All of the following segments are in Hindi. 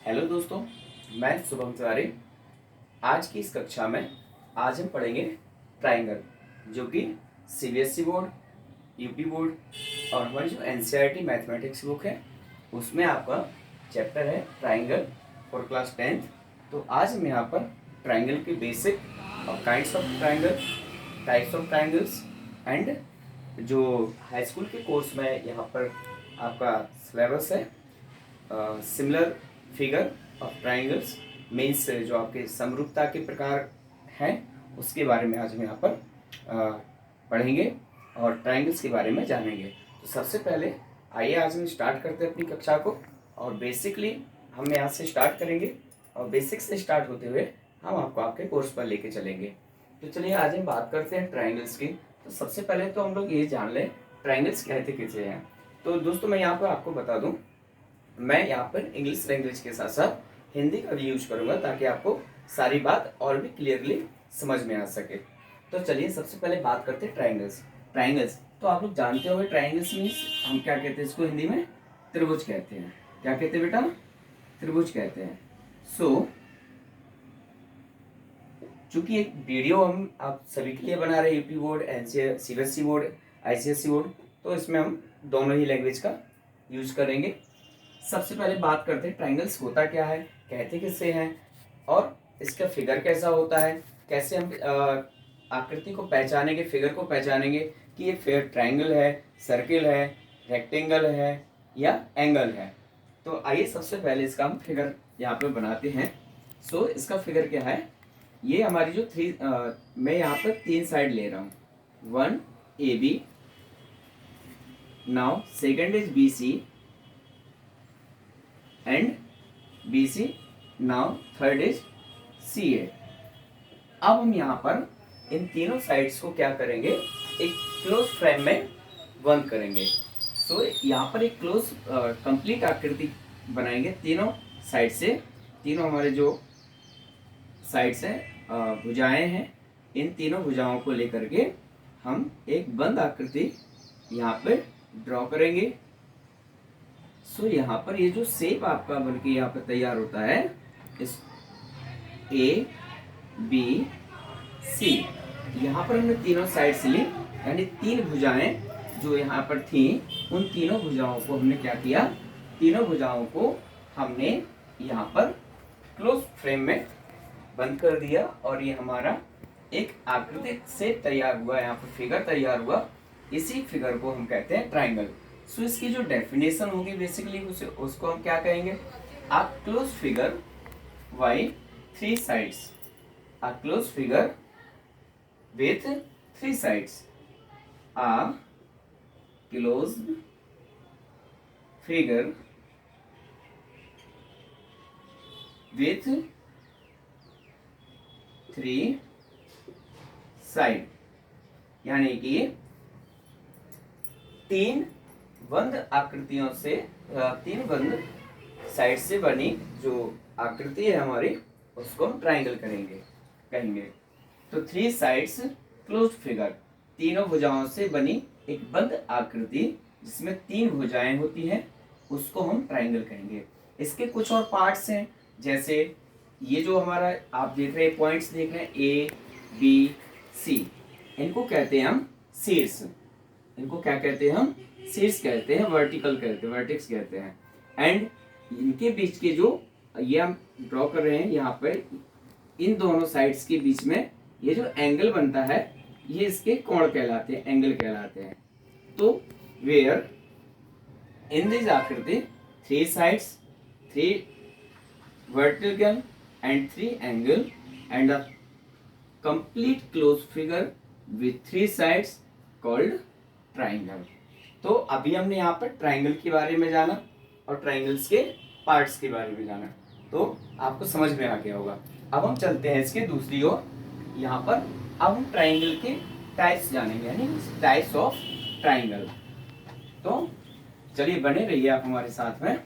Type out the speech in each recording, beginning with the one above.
हेलो दोस्तों, मैं शुभम तिवारी। आज की इस कक्षा में आज हम पढ़ेंगे ट्राइंगल, जो कि सीबीएसई बोर्ड, यूपी बोर्ड और हमारी जो एनसीईआरटी मैथमेटिक्स बुक है उसमें आपका चैप्टर है ट्राइंगल फॉर क्लास 10th। तो आज हम यहाँ पर ट्राइंगल के बेसिक और kinds of triangle, types of triangles and जो हाई स्कूल के कोर्स में यहाँ पर आपका सिलेबस है similar figure of triangles means जो आपके समरूपता के प्रकार हैं उसके बारे में आज हम यहाँ पर पढ़ेंगे और ट्राइंगल्स के बारे में जानेंगे। तो सबसे पहले आइए आज हम स्टार्ट करते हैं अपनी कक्षा को और बेसिकली हम यहाँ से स्टार्ट करेंगे और बेसिक से स्टार्ट होते हुए हम आपको आपके कोर्स पर लेके चलेंगे। तो चलिए आज हम बात करते हैं ट्राइंगल्स की। तो सबसे पहले तो हम लोग ये जान लें ट्राइंगल्स कहते किसे हैं। तो दोस्तों मैं यहाँ पर आपको बता दूँ, मैं यहाँ पर इंग्लिश लैंग्वेज के साथ साथ हिंदी का भी यूज करूँगा ताकि आपको सारी बात और भी क्लियरली समझ में आ सके। तो चलिए सबसे पहले बात करते हैं ट्राइंगल्स। तो आप लोग जानते होंगे ट्राइंगल्स मीन्स हम क्या कहते हैं, इसको हिंदी में त्रिभुज कहते हैं। क्या कहते हैं बेटा? त्रिभुज कहते हैं। सो चूंकि एक वीडियो हम आप सभी के लिए बना रहे हैं, UP board, CBSE board, ICSE board, तो इसमें हम दोनों ही लैंग्वेज का यूज करेंगे। सबसे पहले बात करते हैं ट्राइंगल्स होता क्या है, कहते किससे हैं और इसका फिगर कैसा होता है, कैसे हम आकृति को पहचानेंगे, फिगर को पहचानेंगे कि ये फिगर ट्राइंगल है, सर्किल है, रेक्टेंगल है या एंगल है। तो आइए सबसे पहले इसका हम फिगर यहाँ पे बनाते हैं। सो इसका फिगर क्या है, ये हमारी जो मैं यहाँ पर 3 साइड ले रहा हूँ, 1 AB, now second is BC and BC, now third is CA। अब हम यहाँ पर इन तीनों साइड्स को क्या करेंगे, एक क्लोज फ्रेम में बंद करेंगे। सो यहाँ पर एक क्लोज कंप्लीट आकृति बनाएंगे तीनों साइड से। तीनों हमारे जो साइड्स हैं, भुजाएं हैं, इन तीनों भुजाओं को लेकर के हम एक बंद आकृति यहाँ पे ड्रॉ करेंगे। सो यहाँ पर ये जो शेप आपका बनके यहाँ पर तैयार होता है, इस ABC, यहाँ पर हमने तीनों साइड से ली, यानी 3 भुजाएं जो यहाँ पर थी, उन तीनों भुजाओं को हमने क्या किया, तीनों भुजाओं को हमने यहाँ पर क्लोज फ्रेम में बंद कर दिया और ये हमारा एक आकृति से तैयार हुआ, यहाँ पर फिगर तैयार हुआ। इसी फिगर को हम कहते हैं ट्राइंगल। सो इसकी जो डेफिनेशन होगी बेसिकली उसको हम क्या कहेंगे, a close figure by 3 sides, a closed figure with 3 sides, a closed figure with 3 side, यानी कि 3 बंद आकृतियों से, 3 बंद साइड से बनी जो आकृति है हमारी, उसको हम ट्राइंगल कहेंगे। तो 3 साइड्स क्लोज फिगर, तीनों भुजाओं से बनी एक बंद आकृति जिसमें 3 भुजाएं होती हैं, उसको हम ट्राइंगल कहेंगे। इसके कुछ और पार्ट्स हैं, जैसे ये जो हमारा आप देख रहे हैं, पॉइंट्स देख रहे हैं A, B, C, इनको कहते हैं हम शीर्ष। इनको क्या कहते हैं हम? शीर्ष कहते हैं, वर्टिकल कहते हैं, वर्टेक्स कहते हैं। एंड इनके बीच के जो ये हम ड्रॉ कर रहे हैं, यहाँ पर इन दोनों साइड्स के बीच में ये जो एंगल बनता है, ये इसके कोण कहलाते हैं, एंगल कहलाते हैं। तो वेयर इन दिस आकृति 3 sides, 3 vertical and 3 angle and a complete close figure with 3 sides called triangle. तो अभी हमने यहाँ पर ट्राइंगल के बारे में जाना और ट्राइंगल्स के पार्ट्स के बारे में जाना, तो आपको समझ में आ गया होगा। अब हम चलते हैं इसके दूसरी ओर। यहाँ पर अब हम ट्राइंगल के टाइप्स जानेंगे, यानी टाइप्स ऑफ ट्राइंगल। तो चलिए बने रहिए आप हमारे साथ में।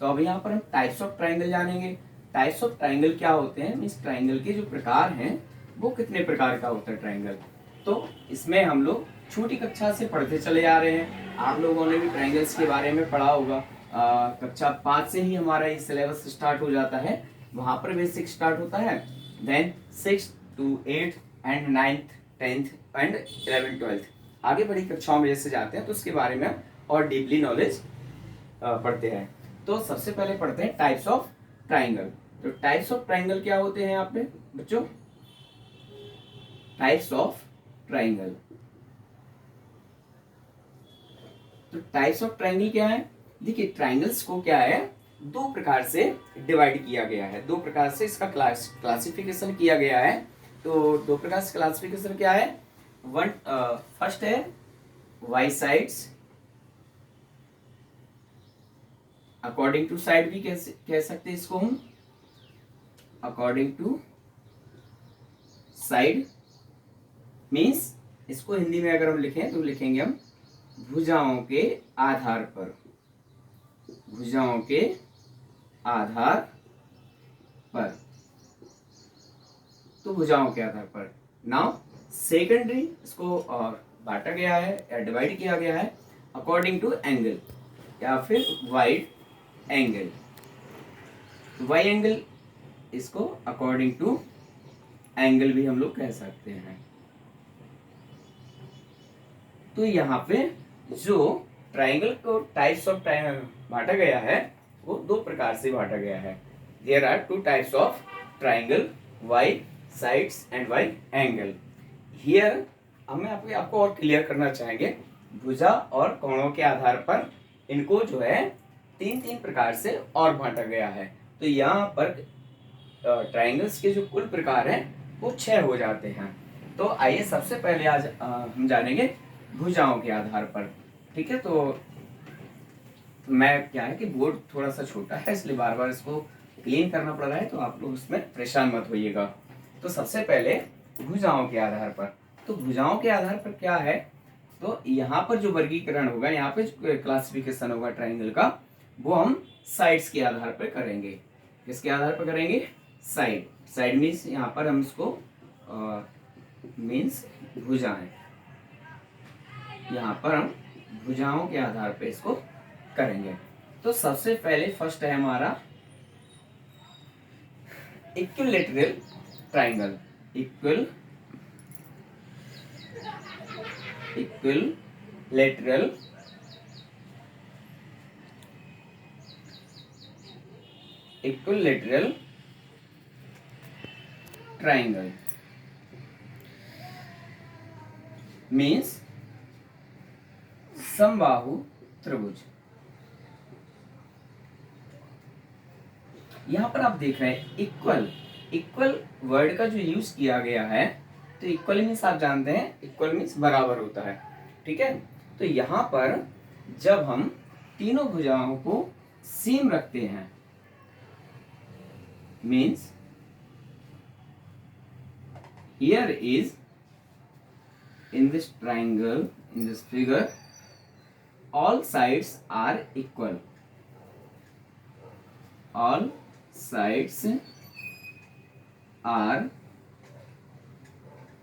तो अब यहाँ पर हम टाइप्स ऑफ ट्राइंगल जानेंगे। टाइप्स ऑफ ट्राइंगल क्या होते हैं, मीन्स ट्राइंगल के जो प्रकार हैं वो कितने प्रकार का होता है ट्राइंगल। तो इसमें हम लोग छोटी कक्षा से पढ़ते चले आ रहे हैं, आप लोगों ने भी ट्राइंगल्स के बारे में पढ़ा होगा। कक्षा 5 से ही हमारा ये सिलेबस स्टार्ट हो जाता है, वहाँ पर बेसिक स्टार्ट होता है। Then 6 to 8 and 9th 10th and 11th 12th आगे बड़ी कक्षाओं में जैसे जाते हैं तो उसके बारे में और डीपली नॉलेज पढ़ते हैं। तो सबसे पहले पढ़ते हैं टाइप्स ऑफ ट्राइंगल। तो टाइप्स ऑफ ट्राइंगल क्या होते हैं यहाँ पे बच्चों? टाइप्स ऑफ ट्राइंगल, तो टाइप्स ऑफ ट्राइंगल क्या है? देखिए ट्राइंगल्स को क्या है, दो प्रकार से डिवाइड किया गया है, दो प्रकार से इसका क्लासिफिकेशन किया गया है। तो दो प्रकार से क्लासिफिकेशन क्या है? वन फर्स्ट है by sides, according to side भी कह सकते हैं इसको हम, अकॉर्डिंग टू साइड मीन्स इसको हिंदी में अगर हम लिखें तो लिखेंगे हम भुजाओं के आधार पर, भुजाओं के आधार पर, तो भुजाओं के आधार पर। नाउ सेकेंडरी इसको और बांटा गया है या डिवाइड किया गया है अकॉर्डिंग टू एंगल या फिर वाइड एंगल। वाई एंगल इसको अकॉर्डिंग टू एंगल भी हम लोग कह सकते हैं। तो यहाँ पे जो ट्राइंगल को टाइप्स ऑफ बांटा गया है वो दो प्रकार से बांटा गया है। There are two types of triangle, by sides and by angle. Here हमें आपको और क्लियर करना चाहेंगे, भुजा और कोणों के आधार पर इनको जो है तीन तीन प्रकार से और बांटा गया है। तो यहाँ पर ट्राइंगल्स के जो कुल प्रकार हैं वो 6 हो जाते हैं। तो आइए सबसे पहले आज हम जानेंगे भुजाओं के आधार पर। ठीक है, तो मैं क्या है कि बोर्ड थोड़ा सा छोटा है इसलिए बार बार इसको क्लीन करना पड़ रहा है, तो आप लोग उसमें परेशान मत होइएगा। तो सबसे पहले भुजाओं के आधार पर, तो भुजाओं के आधार पर क्या है, तो यहाँ पर जो वर्गीकरण होगा, यहाँ पे जो क्लासिफिकेशन होगा ट्राइंगल का, वो हम साइड्स के आधार पर करेंगे। किसके आधार पर करेंगे? साइड। साइड मीन्स यहाँ पर हम इसको मीन्स भुजाएं, यहाँ पर हम भुजाओं के आधार पर इसको करेंगे। तो सबसे पहले फर्स्ट है हमारा equilateral triangle. Equilateral triangle means समबाहु त्रिभुज। यहाँ पर आप देख रहे हैं इक्वल वर्ड का जो यूज किया गया है, तो इक्वल मीन्स आप जानते हैं इक्वल मीन्स बराबर होता है। ठीक है, तो यहाँ पर जब हम तीनों भुजाओं को सेम रखते हैं means here is in this triangle, in this figure, all sides are equal. All sides are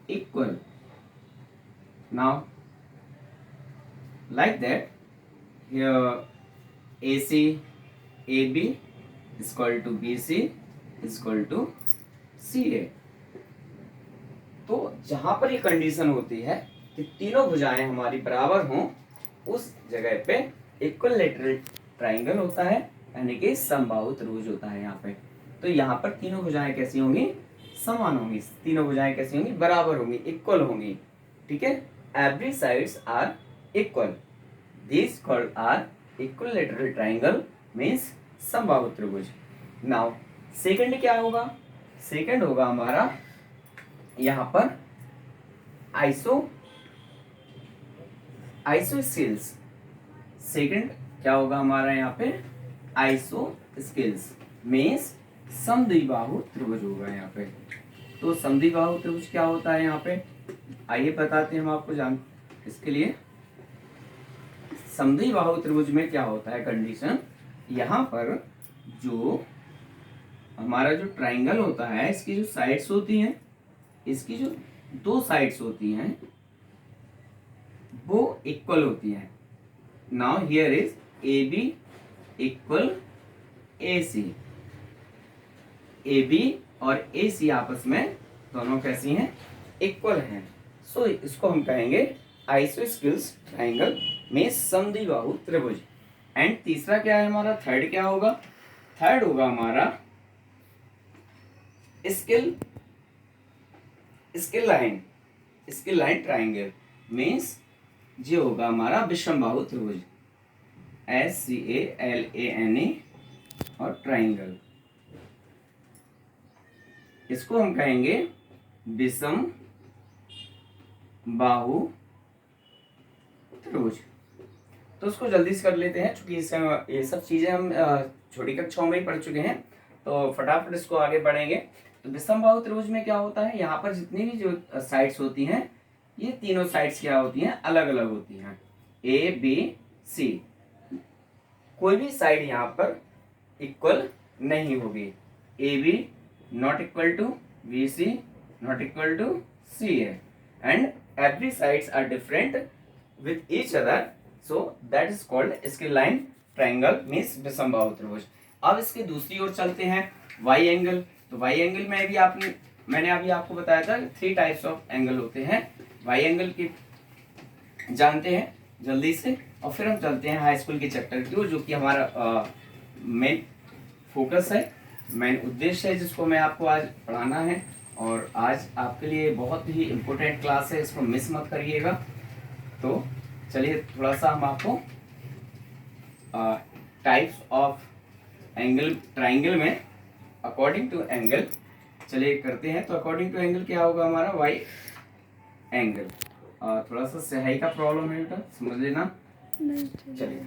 equal. Now, like that, here AC, AB is equal to BC is equal to CA. तो जहां पर ये कंडीशन होती है कि तीनों भुजाएं हमारी बराबर हों, उस जगह पे इक्विलैटरल ट्राइंगल होता है, यानी कि समबाहु त्रिभुज होता है यहाँ पे। तो यहाँ पर तीनों भुजाएं कैसी होंगी? समान होंगी। तीनों भुजाएं कैसी होंगी? बराबर होंगी, इक्वल होंगी। ठीक है, every sides are equal, this called are equilateral triangle means समबाहु त्रिभुज। नाउ सेकंड क्या होगा? सेकंड होगा हमारा यहाँ पर आइसोस्केल्स। सेकंड क्या होगा हमारा यहाँ पे? आइसोस्केल्स मीन्स समद्विबाहु त्रिभुज होगा यहाँ पे। तो समद्विबाहु त्रिभुज क्या होता है यहाँ पे? आइए बताते हैं हम आपको, जान इसके लिए समद्विबाहु त्रिभुज में क्या होता है कंडीशन। यहाँ पर जो हमारा जो ट्राइंगल होता है, इसकी जो साइड्स होती हैं, इसकी जो दो साइड्स होती हैं वो इक्वल होती हैं। Now here is AB equal AC। AB और AC आपस में दोनों कैसी हैं, इक्वल हैं। सो इसको हम कहेंगे आइसोस्केलेस ट्राइंगल में समद्विबाहु त्रिभुज। एंड तीसरा क्या है हमारा, थर्ड क्या होगा, थर्ड होगा हमारा स्केल लाइन ट्राइंगल मीन्स ये होगा हमारा विषमबाहु त्रिभुज, SCALANE और ट्राइंगल। इसको हम कहेंगे विषम बाहु त्रिभुज। तो उसको जल्दी से कर लेते हैं, क्योंकि ये सब चीजें हम छोटी कक्षाओं में ही पढ़ चुके हैं, तो फटाफट इसको आगे बढ़ेंगे। तो विषम बाहु त्रिभुज में क्या होता है, यहाँ पर जितनी भी जो साइड्स होती हैं, ये तीनों साइड्स क्या होती हैं, अलग अलग होती हैं, ABC। कोई भी साइड यहाँ पर इक्वल नहीं होगी। AB not equal to BC not equal to CA and every sides are different with each other, so that is called scale line triangle means विषमबाहु त्रिभुज। अब इसके दूसरी ओर चलते हैं, y एंगल। तो y एंगल में भी मैंने अभी आपको बताया था 3 टाइप्स ऑफ एंगल होते हैं। y एंगल की जानते हैं जल्दी से, और फिर हम चलते हैं हाई स्कूल के चैप्टर की ओर, जो कि हमारा मेन फोकस है, मेन उद्देश्य है, जिसको मैं आपको आज पढ़ाना है। और आज आपके लिए बहुत ही इम्पोर्टेंट क्लास है, इसको मिस मत करिएगा। तो चलिए थोड़ा सा हम आपको टाइप्स ऑफ एंगल ट्राइंगल में अकॉर्डिंग टू एंगल चलिए करते हैं। तो अकॉर्डिंग टू एंगल क्या होगा हमारा, वाई एंगल। थोड़ा सा सहाई का प्रॉब्लम है बेटा, समझ लेना। चलिए